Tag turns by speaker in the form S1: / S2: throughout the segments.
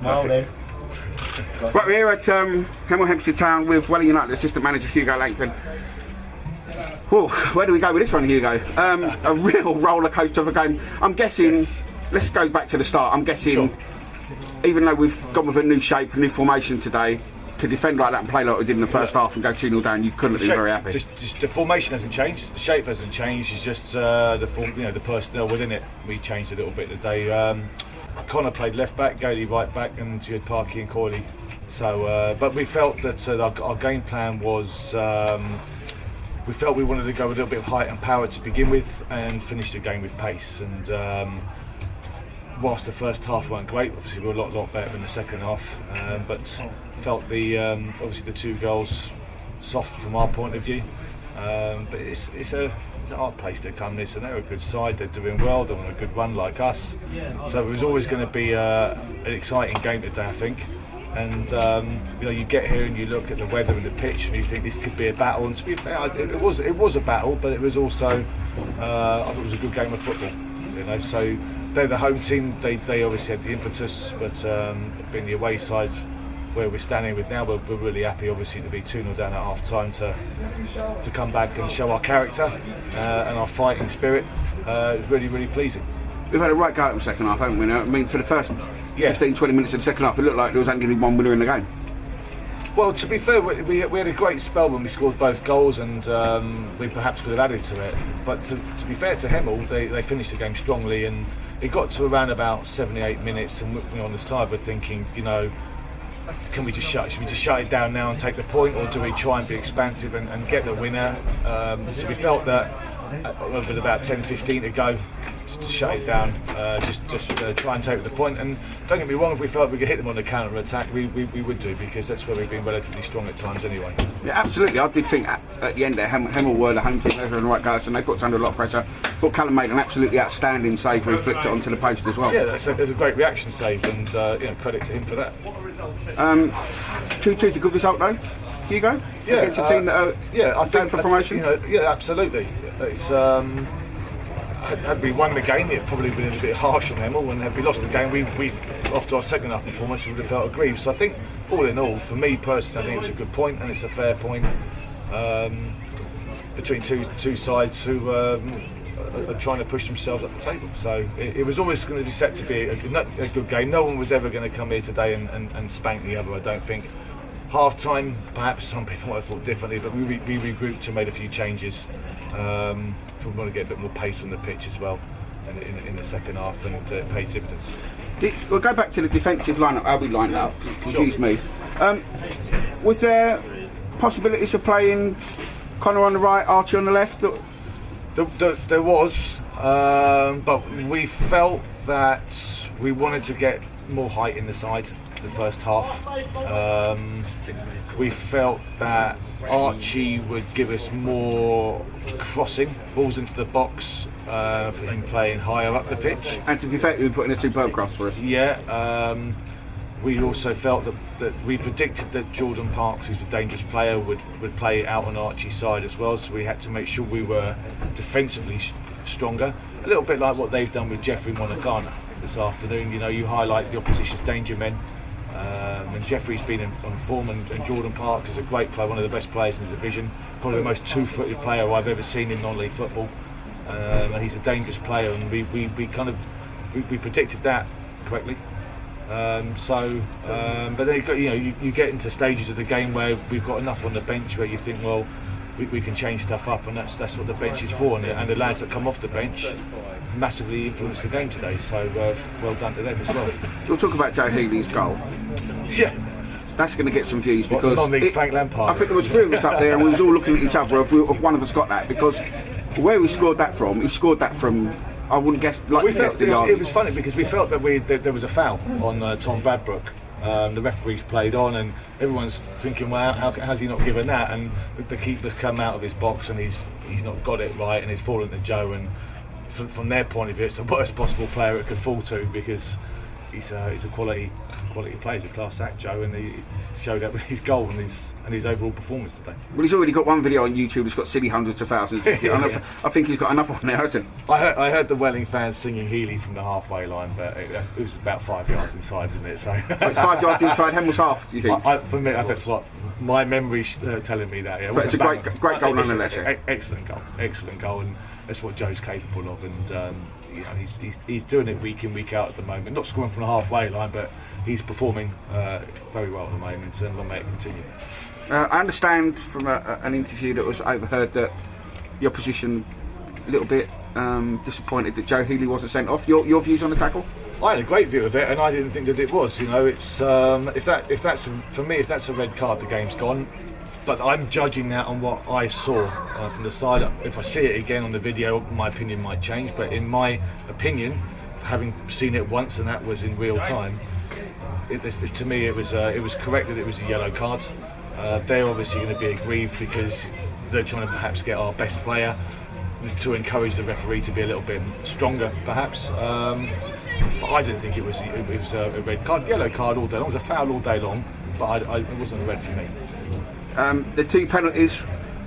S1: Smile then.
S2: Right, we're here at Hemel Hempstead Town with Welling United assistant manager Hugo Langton. Whoa, where do we go with this one, Hugo? A real roller coaster of a game. I'm guessing.
S1: Yes.
S2: Let's go back to the start. I'm guessing,
S1: Sure.
S2: even though we've gone with a new shape, a new formation today, to defend like that and play like we did in the first half and go 2-0 down, you couldn't be very happy.
S1: Just the formation hasn't changed, the shape hasn't changed. It's just the form, the personnel within it. We changed a little bit today. Connor played left back, Gailey right back, and you had Parky and Coyley. So, but we felt that our game plan was. We felt we wanted to go with a little bit of height and power to begin with, and finish the game with pace. And whilst the first half weren't great, obviously we were a lot better in the second half. But felt obviously the 2 goals soft from our point of view. But it's a hard place to come this, and they're a good side. They're doing well. They're on a good run like us. So it was always going to be an exciting game today, I think. And you get here and you look at the weather and the pitch, and you think this could be a battle. And to be fair, it was a battle, but it was also I thought it was a good game of football. So they're the home team. They obviously had the impetus, but being the away side where we're standing with now, we're really happy, obviously, to be 2-0 down at half time to come back and show our character and our fighting spirit. It's really pleasing.
S2: We've had a right go at the second half, haven't we? I mean, for the first 15-20 minutes of the second half, it looked like there was only one winner in the game.
S1: Well, to be fair, we had a great spell when we scored both goals, and we perhaps could have added to it. But to be fair to Hemel, they finished the game strongly, and it got to around about 78 minutes, and on the side we're thinking, should we just shut it down now and take the point, or do we try and be expansive and get the winner? So we felt that with about 10-15 to go, just to shut it down, just try and take the point. And don't get me wrong, if we felt we could hit them on the counter attack, we would do, because that's where we've been relatively strong at times anyway. Yeah,
S2: absolutely. I did think at the end there, Hemel were the home team, they were in the right goals, and they put us under a lot of pressure. I thought Callum made an absolutely outstanding save where he flicked it onto the post as well.
S1: Yeah, there's a great reaction save, and credit to him for that.
S2: 2-2's a good result though, Hugo?
S1: Yeah,
S2: against a team that are
S1: I think
S2: for promotion.
S1: Yeah, absolutely. It's had we won the game, it probably been a bit harsh on Hemel, and had we lost the game, we after our second half performance, we would have felt aggrieved. So I think, all in all, for me personally, I think it was a good point, and it's a fair point between two sides who are trying to push themselves up the table. So it was always going to be set to be a good game. No one was ever going to come here today and spank the other, I don't think. Half time, perhaps some people might have thought differently, but we regrouped and made a few changes. We want to get a bit more pace on the pitch as well in the second half, and it paid dividends.
S2: We'll go back to the defensive lineup, how we lined up. Confused me. Was there possibilities of playing Connor on the right, Archie on the left?
S1: There was, but we felt that we wanted to get more height in the side the first half. We felt that Archie would give us more crossing balls into the box for him playing higher up the pitch.
S2: And to be fair, he was putting a superb cross for us.
S1: Yeah. We also felt that we predicted that Jordan Parks, who's a dangerous player, would play out on Archie's side as well, so we had to make sure we were defensively stronger. A little bit like what they've done with Jeffrey Monagana this afternoon. You highlight the opposition's danger men, and Jeffrey's been on form, and Jordan Parks is a great player, one of the best players in the division, probably the most two-footed player I've ever seen in non-league football, and he's a dangerous player, and we predicted that correctly. But then you get into stages of the game where we've got enough on the bench where you think, well, we can change stuff up, and that's what the bench is for, and the lads that come off the bench massively influenced the game today. So well done to them as well.
S2: We'll talk about Joe Healy's goal.
S1: Yeah.
S2: That's going to get some views because
S1: Frank Lampard.
S2: I think there was 3 of us up there, and we was all looking at each other if one of us got that, because where he scored that from. I wouldn't guess. It
S1: was funny because we felt that there was a foul on Tom Bradbrook. The referees played on, and everyone's thinking, well, how's he not given that? And the keeper's come out of his box, and he's not got it right, and it's fallen to Joe. And from their point of view, it's the worst possible player it could fall to, because he's a quality player, he's a class act, Joe, and he showed up with his goal and his overall performance today.
S2: Well, he's already got one video on YouTube that's got silly hundreds of thousands.
S1: Yeah.
S2: I think he's got another one there, hasn't he?
S1: I heard the Welling fans singing Healy from the halfway line, but it was about 5 yards inside, wasn't it? So
S2: it's 5 yards inside Hemel's half, do you think?
S1: For me, that's what my memory's telling me that. Yeah,
S2: but it's a great goal nonetheless.
S1: Excellent goal, and that's what Joe's capable of. And you know, he's doing it week in, week out at the moment. Not scoring from the halfway line, but he's performing very well at the moment, and long may it continue.
S2: I understand from an interview that was overheard that the opposition a little bit disappointed that Joe Healy wasn't sent off. Your views on the tackle?
S1: I had a great view of it, and I didn't think that it was. You know, it's if that's for me, if that's a red card, the game's gone. But I'm judging that on what I saw from the side. If I see it again on the video, my opinion might change. But in my opinion, having seen it once and that was in real time, to me it was correct that it was a yellow card. They're obviously going to be aggrieved because they're trying to perhaps get our best player to encourage the referee to be a little bit stronger, perhaps. But I didn't think it was a red card, yellow card all day long. It was a foul all day long, but it wasn't a red for me.
S2: The two penalties,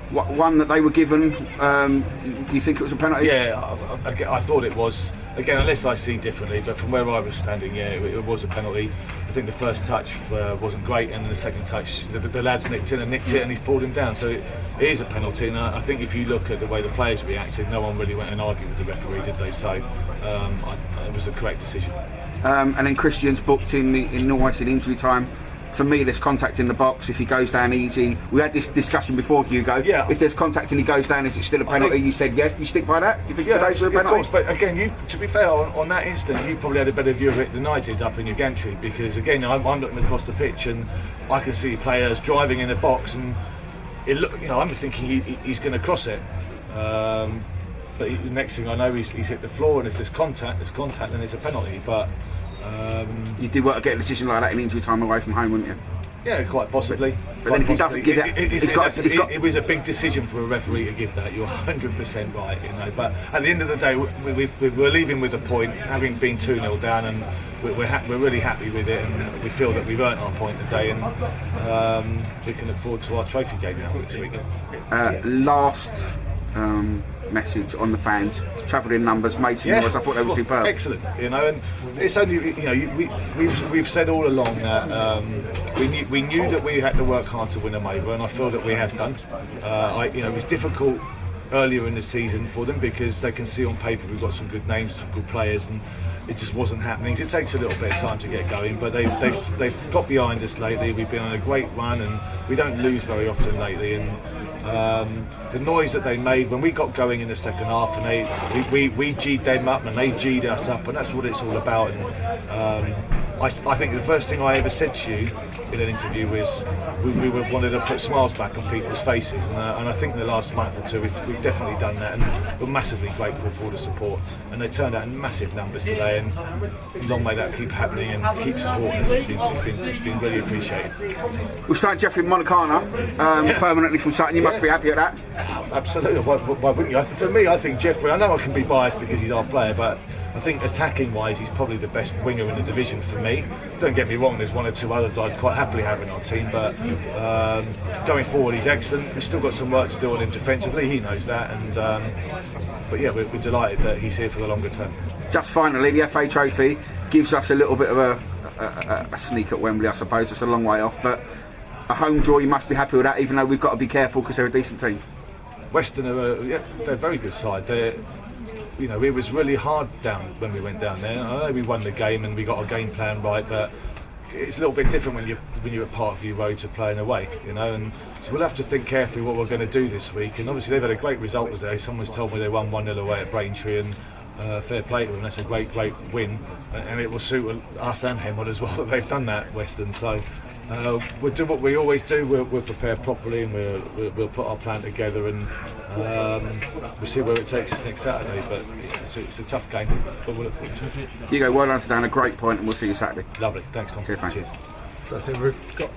S2: one that they were given, do you think it was a penalty?
S1: Yeah, I thought it was. Again, unless I see differently, but from where I was standing, yeah, it was a penalty. I think the first touch wasn't great, and then the second touch, the lad's nicked it, and he's pulled him down. So it is a penalty, and I think if you look at the way the players reacted, no one really went and argued with the referee, did they? So it was the correct decision.
S2: And then Christian's booked in almost in injury time. For me, there's contact in the box. If he goes down easy, we had this discussion before, Hugo. Yeah. If there's contact and he goes down, is it still a penalty? You said yes. You stick by that? You think today's a penalty?
S1: Of course, but again, to be fair, on that instant, you probably had a better view of it than I did up in your gantry, because again, I'm looking across the pitch and I can see players driving in the box, and I'm thinking he's going to cross it. But the next thing I know, he's hit the floor, and if there's contact, then it's a penalty. But
S2: you did want to get a decision like that in injury time away from home, wouldn't you?
S1: Yeah, quite possibly.
S2: But then if he doesn't give it,
S1: it was a big decision for a referee to give that. You're 100% right, you know. But at the end of the day, we're leaving with a point, having been 2-0 down, and we're really happy with it, and we feel that we've earned our point today, and we can look forward to our trophy game now next week.
S2: Last message on the fans. Travelled in numbers, made some noise. I thought they were superb.
S1: Excellent, you know, and it's only we've said all along that we knew that we had to work hard to win them over, and I feel that we have done. It was difficult earlier in the season for them because they can see on paper we've got some good names, some good players, and it just wasn't happening. It takes a little bit of time to get going, but they've got behind us lately. We've been on a great run, and we don't lose very often lately. And the noise that they made when we got going in the second half, and we G'd them up and they G'd us up, and that's what it's all about. And I think the first thing I ever said to you in an interview was we wanted to put smiles back on people's faces, and I think in the last month or two we've definitely done that, and we're massively grateful for the support, and they turned out in massive numbers today, and long may that keep happening and keep supporting us. It's been really appreciated.
S2: We've signed Jeffrey Monicana permanently from Sutton. You must be happy at that.
S1: Absolutely. Why wouldn't you? For me, I think Jeffrey, I know I can be biased because he's our player, but I think attacking wise he's probably the best winger in the division for me. Don't get me wrong, there's one or two others I'd quite happily have in our team, but going forward he's excellent. We've still got some work to do on him defensively, he knows that, and but yeah, we're delighted that he's here for the longer term.
S2: Just finally, the FA Trophy gives us a little bit of a sneak at Wembley, I suppose. It's a long way off, but a home draw, you must be happy with that, even though we've got to be careful because they're a decent team.
S1: Western they're a very good side. It was really hard down when we went down there. I know we won the game and we got our game plan right, but it's a little bit different when you're a part of your road to playing away, you know. And so we'll have to think carefully what we're going to do this week. And obviously they've had a great result today. Someone's told me they won 1-0 away at Braintree, and fair play to them. That's a great win, and it will suit us and Hemel as well that they've done that, Western. So we'll do what we always do. We'll prepare properly, and we'll put our plan together, and we'll see where it takes us next Saturday. But it's a tough game, but we'll look forward to it.
S2: Hugo, well done today, a great point, and we'll see you Saturday.
S1: Lovely, thanks Tom.
S2: Cheers, mate.
S1: Cheers.